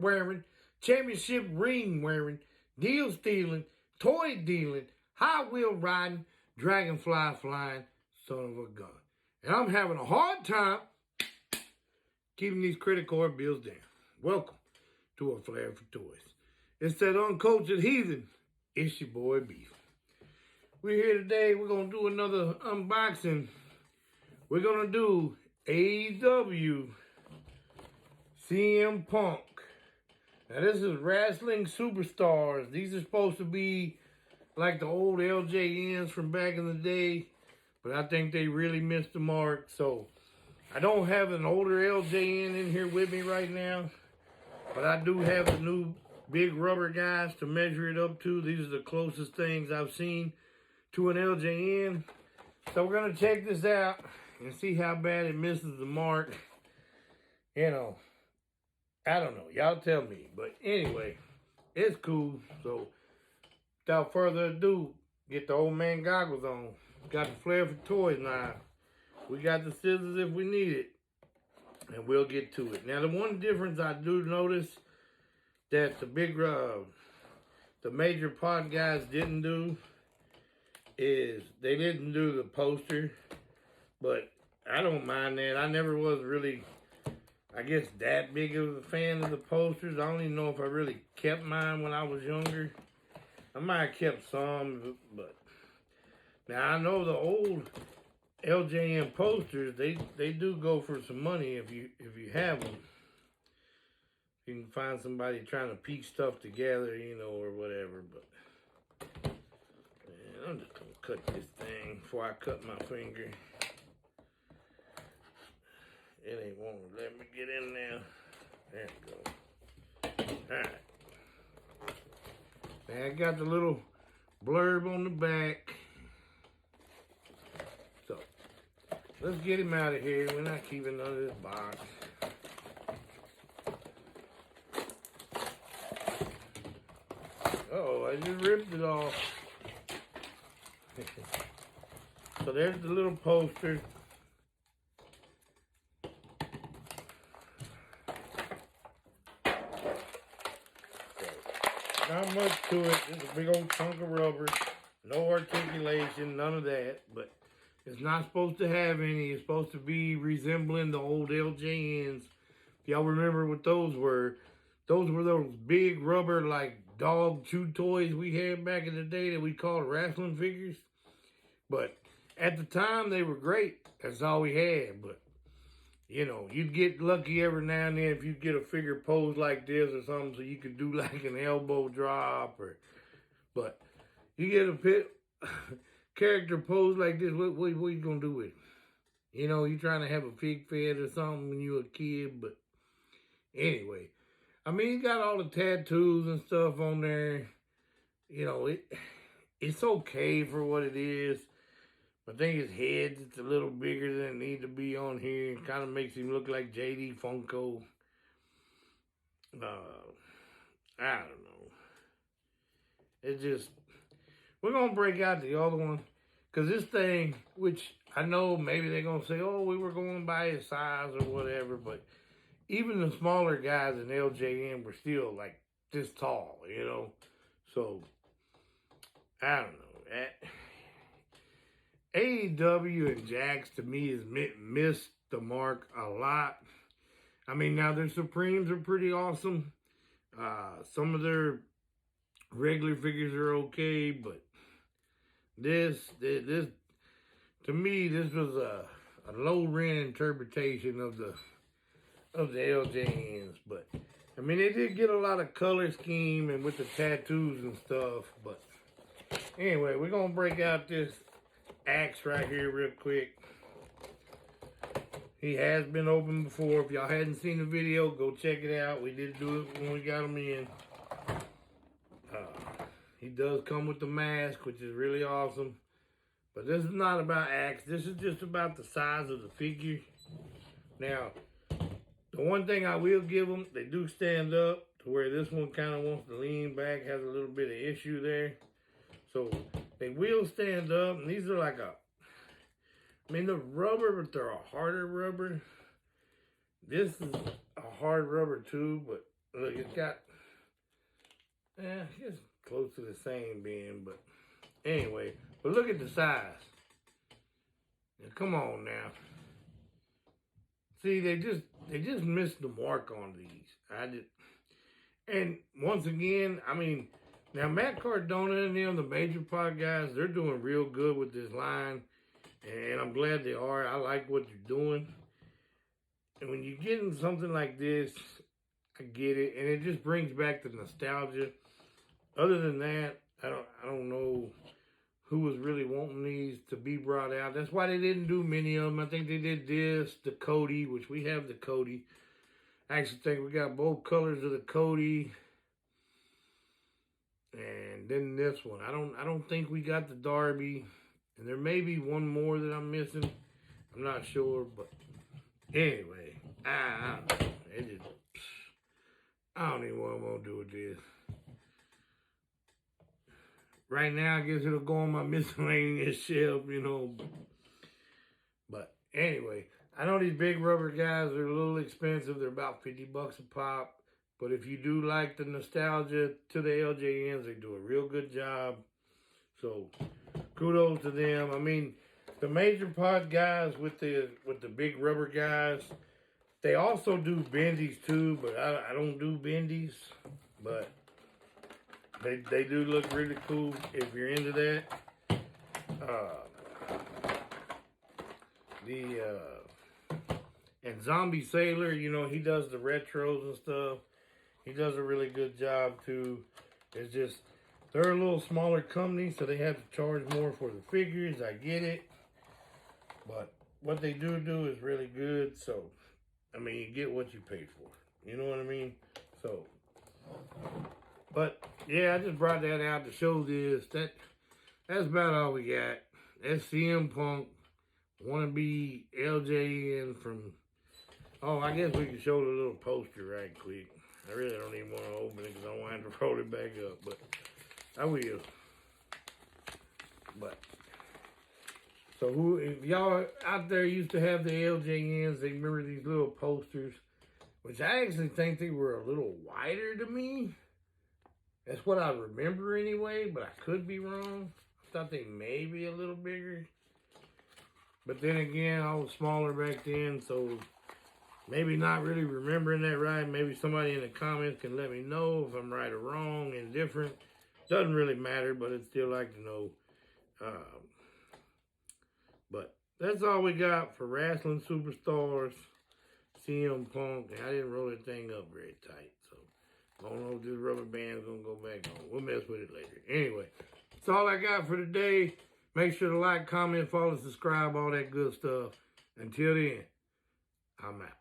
wearing, championship ring wearing, deal stealing, toy dealing, high wheel riding, dragonfly flying son of a gun. And I'm having a hard time keeping these credit card bills down. Welcome to A Flair for Toys. It's that uncultured heathen. It's your boy Beef. We're here today. We're going to do another unboxing. We're going to do AEW CM Punk. Now this is Wrestling Superstars. These are supposed to be like the old LJNs from back in the day, but I think they really missed the mark. So I don't have an older LJN in here with me right now, but I do have the new big rubber guys to measure it up to. These are the closest things I've seen to an LJN. So we're going to check this out and see how bad it misses the mark. You know, I don't know. Y'all tell me. But anyway, it's cool. So without further ado, get the old man goggles on. Got the Flair for Toys now. We got the scissors if we need it. And we'll get to it. Now, the one difference I do notice that the major pod guys didn't do is they didn't do the poster. But I don't mind that. I never was really, I guess, that big of a fan of the posters. I don't even know if I really kept mine when I was younger. I might have kept some, but now I know the old LJN posters, they do go for some money if you have them. You can find somebody trying to piece stuff together, you know, or whatever. But man, I'm just gonna cut this thing before I cut my finger. It ain't wanting to let me get in there. There we go. Alright. Now I got the little blurb on the back. So, let's get him out of here. We're not keeping none of this box. Uh-oh, I just ripped it off. So there's the little poster. Not much to it. Just a big old chunk of rubber. No articulation, none of that. But it's not supposed to have any. It's supposed to be resembling the old LJNs. If y'all remember what those were those big rubber, like, dog chew toys we had back in the day that we called wrestling figures. But at the time, they were great. That's all we had. But you know, you'd get lucky every now and then if you get a figure posed like this or something, so you could do like an elbow drop but you get a character posed like this, what you gonna do with it? You know, you trying to have a pig fed or something when you were a kid, but anyway, I mean, you got all the tattoos and stuff on there. You know, it's okay for what it is. I think his head's just a little bigger than it needs to be on here. It kind of makes him look like JD Funko. I don't know. It's just, we're going to break out the other one. Because this thing, which I know maybe they're going to say, oh, we were going by his size or whatever. But even the smaller guys in LJN were still like this tall, you know. So, I don't know. AEW and Jax, to me, has missed the mark a lot. I mean, now their Supremes are pretty awesome. Some of their regular figures are okay, but this to me, this was a low-rent interpretation of the LJNs. But I mean, they did get a lot of color scheme and with the tattoos and stuff. But anyway, we're gonna break out this axe right here real quick. He has been opened before. If y'all hadn't seen the video, go check it out. We did do it when we got him in. He does come with the mask, which is really awesome. But this is not about axe. This is just about the size of the figure. Now, the one thing I will give them, they do stand up to where this one kind of wants to lean back, has a little bit of issue there. So they will stand up, and these are like I mean, the rubber, but they're a harder rubber. This is a hard rubber too, but Look, it's got, it's close to the same being, but anyway. But look at the size. Now, come on now. See, they just missed the mark on these. And once again, I mean, now Matt Cardona and them, the Major Pod guys, they're doing real good with this line. And I'm glad they are. I like what they're doing. And when you're getting something like this, I get it. And it just brings back the nostalgia. Other than that, I don't know who was really wanting these to be brought out. That's why they didn't do many of them. I think they did this, the Cody, which we have the Cody. I actually think we got both colors of the Cody. And then this one. I don't think we got the Darby. And there may be one more that I'm missing. I'm not sure, but anyway, I don't know. I don't even know what I'm gonna do with this. Right now, I guess it'll go on my miscellaneous shelf, you know. But anyway, I know these big rubber guys are a little expensive. They're about $50 a pop. But if you do like the nostalgia to the LJNs, they do a real good job. So kudos to them. I mean, the Major Pod guys with the big rubber guys, they also do bendies too, but I don't do bendies. But they do look really cool if you're into that. And Zombie Sailor, you know, he does the retros and stuff. He does a really good job too. It's just, they're a little smaller company, so they have to charge more for the figures. I get it. But what they do is really good. So, I mean, you get what you pay for. You know what I mean? So, but yeah, I just brought that out to show this. That's about all we got. That's CM Punk. Wannabe LJN from, I guess we can show the little poster right quick. I really don't even want to open it because I don't want to have to roll it back up, but I will. But, so if y'all out there used to have the LJNs, they remember these little posters, which I actually think they were a little wider to me. That's what I remember anyway, but I could be wrong. I thought they may be a little bigger. But then again, I was smaller back then, so maybe not really remembering that right. Maybe somebody in the comments can let me know if I'm right or wrong, indifferent. Doesn't really matter, but I'd still like to know. But that's all we got for Wrestling Superstars, CM Punk. And I didn't roll that thing up very tight, so I don't know if this rubber band's going to go back on. We'll mess with it later. Anyway, that's all I got for today. Make sure to like, comment, follow, subscribe, all that good stuff. Until then, I'm out.